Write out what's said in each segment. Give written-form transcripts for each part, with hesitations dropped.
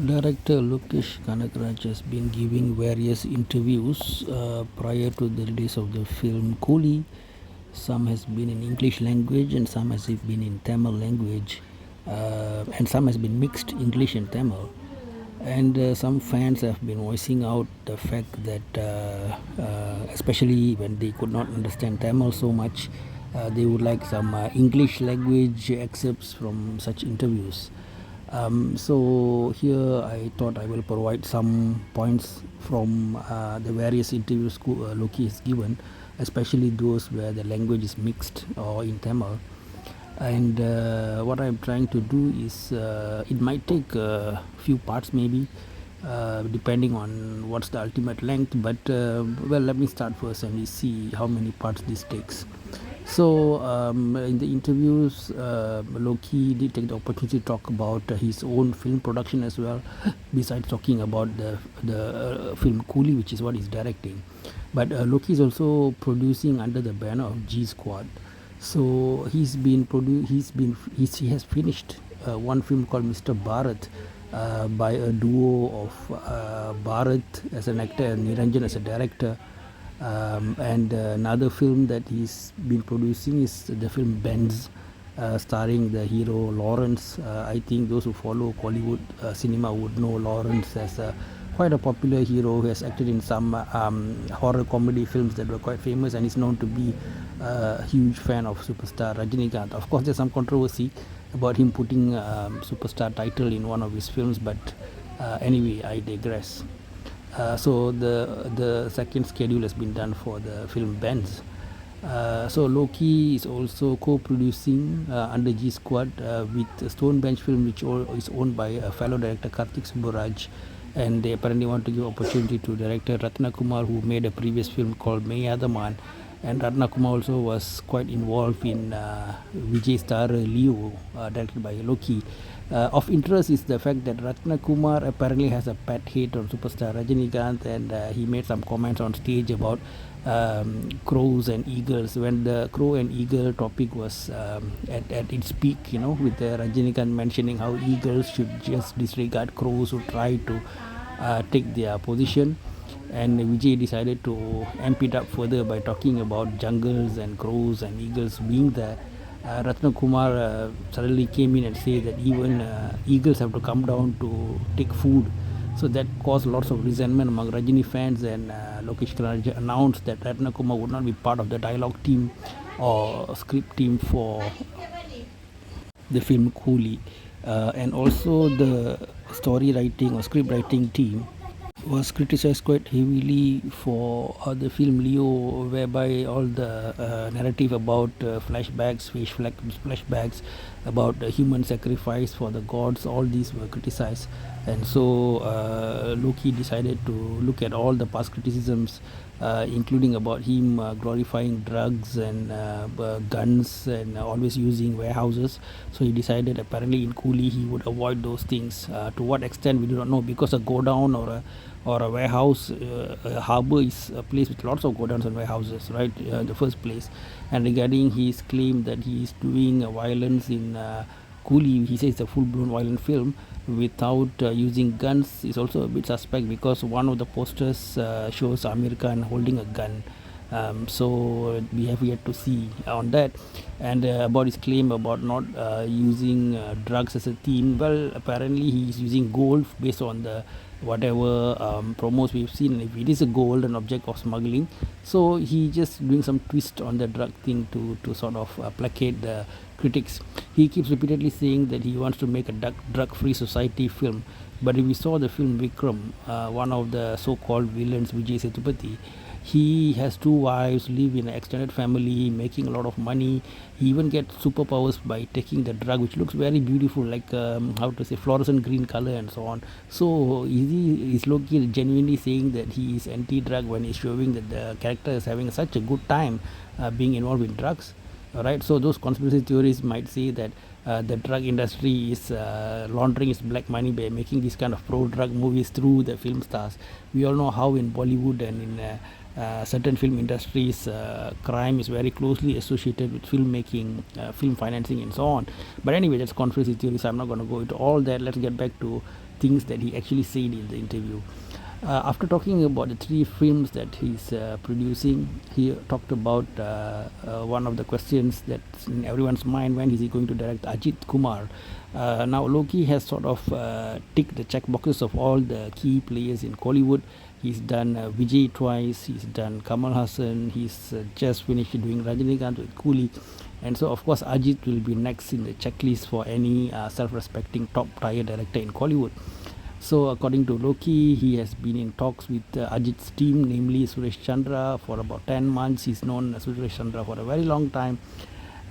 Director Lokesh Kanagaraj has been giving various interviews prior to the release of the film Coolie. Some has been in English language and some has been in Tamil language, and some has been mixed English and Tamil. And some fans have been voicing out the fact that, especially when they could not understand Tamil so much, they would like some English language excerpts from such interviews. So here I thought I will provide some points from the various interviews Loki has given, especially those where the language is mixed or in Tamil. And what I'm trying to do is, it might take a few parts maybe, depending on what's the ultimate length. But well, let me start first and we see how many parts this takes. So, in the interviews, Loki did take the opportunity to talk about his own film production as well, besides talking about the film Coolie, which is what he's directing. But Loki is also producing under the banner of G Squad. So he has finished one film called Mr. Bharat, by a duo of Bharat as an actor and Niranjan as a director. And another film that he's been producing is the film Benz, starring the hero Lawrence. I think those who follow Hollywood cinema would know Lawrence as quite a popular hero who has acted in some horror comedy films that were quite famous, and is known to be a huge fan of superstar Rajinikanth. Of course, there's some controversy about him putting superstar title in one of his films, but anyway, I digress. So the second schedule has been done for the film Benz. So Loki is also co-producing under G Squad with Stonebench Film, which is owned by a fellow director Karthik Subbaraj, and they apparently want to give opportunity to director Ratna Kumar, who made a previous film called Mayadaman. And Ratna Kumar also was quite involved in Vijay star Leo, directed by Loki. Of interest is the fact that Ratna Kumar apparently has a pet hate on superstar Rajinikanth, and he made some comments on stage about crows and eagles when the crow and eagle topic was at its peak, with Rajinikanth mentioning how eagles should just disregard crows who try to take their position. And Vijay decided to amp it up further by talking about jungles and crows and eagles being there. Ratna Kumar suddenly came in and said that even eagles have to come down to take food. So that caused lots of resentment among Rajini fans, and Lokesh Kanagaraj announced that Ratna Kumar would not be part of the dialogue team or script team for the film Coolie. And also the story writing or script writing team was criticized quite heavily for the film Leo, whereby all the narrative about flashbacks, flashbacks about human sacrifice for the gods, all these were criticized. And so Loki decided to look at all the past criticisms, including about him glorifying drugs and guns and always using warehouses. So he decided apparently in Coolie he would avoid those things. To what extent we do not know, because a go down or a warehouse, a harbor is a place with lots of godowns and warehouses, right? In the first place. And regarding his claim that he is doing violence in Coolie, he says it's a full-blown violent film without using guns is also a bit suspect, because one of the posters shows Amir Khan holding a gun. So we have yet to see on that. And about his claim about not using drugs as a theme, well, apparently he is using gold based on the whatever promos we've seen. If it is a gold, an object of smuggling, so he just doing some twist on the drug thing to sort of placate the critics. He keeps repeatedly saying that he wants to make a drug-free society film. But if we saw the film Vikram, one of the so-called villains, Vijay Sethupathi, he has two wives, live in an extended family, making a lot of money. He even gets superpowers by taking the drug, which looks very beautiful, like how to say, fluorescent green color and so on. So is Loki genuinely saying that he is anti-drug when he's showing that the character is having such a good time being involved in drugs? Right, so those conspiracy theories might say that the drug industry is laundering its black money by making these kind of pro-drug movies through the film stars. We all know how in Bollywood and in certain film industries, crime is very closely associated with filmmaking, film financing, and so on. But anyway, that's conspiracy theories. I'm not going to go into all that. Let's get back to things that he actually said in the interview. After talking about the three films that he's producing, he talked about one of the questions that's in everyone's mind: when is he going to direct Ajit Kumar? Now Loki has sort of ticked the check boxes of all the key players in Kollywood. He's done Vijay twice, he's done Kamal Hassan, he's just finished doing Rajinikanth with Coolie, and so of course Ajit will be next in the checklist for any self-respecting top tier director in Kollywood. So according to Loki, he has been in talks with Ajit's team, namely Suresh Chandra, for about 10 months. He's known Suresh Chandra for a very long time,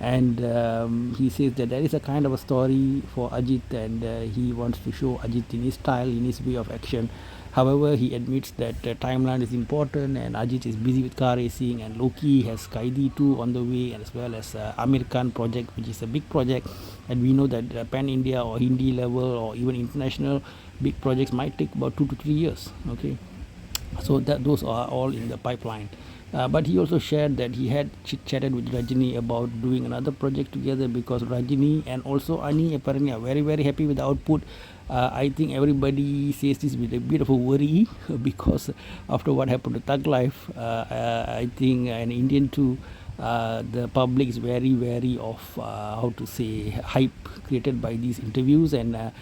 and he says that there is a kind of a story for Ajit, and he wants to show Ajit in his style, in his way of action. However, he admits that timeline is important, and Ajit is busy with car racing, and Loki has Kaidi 2 on the way, as well as Amir Khan project, which is a big project, and we know that pan India or Hindi level or even international big projects might take about 2 to 3 years. Okay, so that those are all in the pipeline. But he also shared that he had chatted with Rajini about doing another project together, because Rajini and also Ani apparently are very very happy with the output. I think everybody says this with a bit of a worry because after what happened to Thug Life, I think an Indian too, the public is very wary of how to say hype created by these interviews, and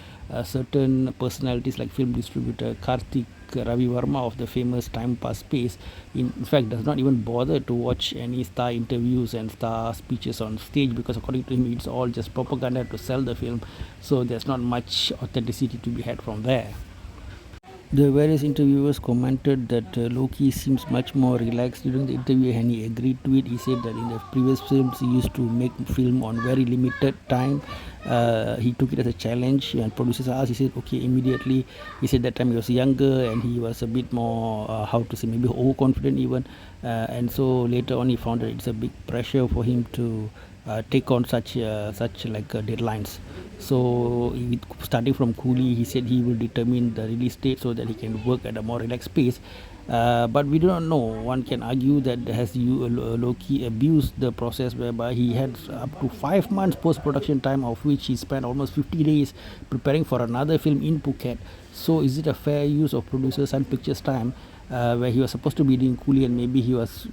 certain personalities like film distributor Karthik Ravi Verma of the famous Time Pass Space, in fact, does not even bother to watch any star interviews and star speeches on stage, because according to him, it's all just propaganda to sell the film. So there's not much authenticity to be had from there. The various interviewers commented that Loki seems much more relaxed during the interview, and he agreed to it. He said that in the previous films he used to make film on very limited time. He took it as a challenge, and producers asked, he said okay immediately. He said that time he was younger and he was a bit more how to say, maybe overconfident even, and so later on he found that it's a big pressure for him to take on such deadlines. So starting from Coolie, he said he will determine the release date so that he can work at a more relaxed pace. But we do not know. One can argue that has Loki abused the process, whereby he had up to 5 months post-production time, of which he spent almost 50 days preparing for another film in Phuket. So is it a fair use of producer Sun Pictures' time, where he was supposed to be doing Coolie and maybe he was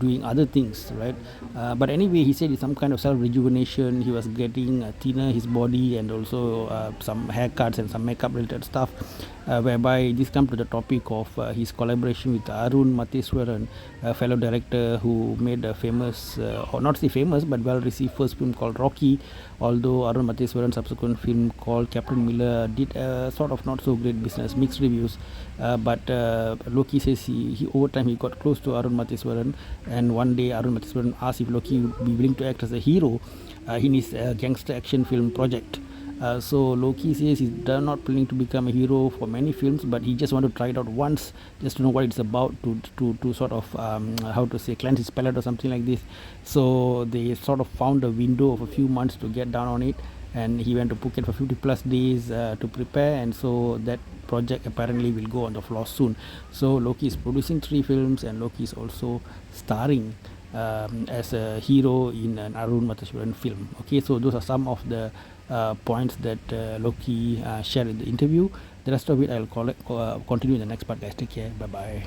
doing other things, right? But anyway, he said it's some kind of self-rejuvenation. He was getting thinner his body, and also some haircuts and some makeup related stuff, whereby this comes to the topic of his collaboration with Arun Matheswaran, a fellow director who made a famous, or not say famous, but well-received first film called Rocky, although Arun Matheswaran's subsequent film called Captain Miller did sort of not so great business, mixed reviews. But Loki says he over time he got close to Arun Matheswaran, and one day Arun Matheswaran asked if Loki would be willing to act as a hero in his gangster action film project. So Loki says he's not planning to become a hero for many films, but he just want to try it out once, just to know what it's about, to sort of how to say, cleanse his palate or something like this. So they sort of found a window of a few months to get down on it, and he went to Phuket for 50 plus days to prepare, and so that project apparently will go on the floor soon. So Loki is producing 3 films, and Loki is also starring as a hero in an Arun Matheswaran film. Okay, so those are some of the points that Loki shared in the interview. The rest of it I'll continue in the next part, guys. Take care. Bye bye.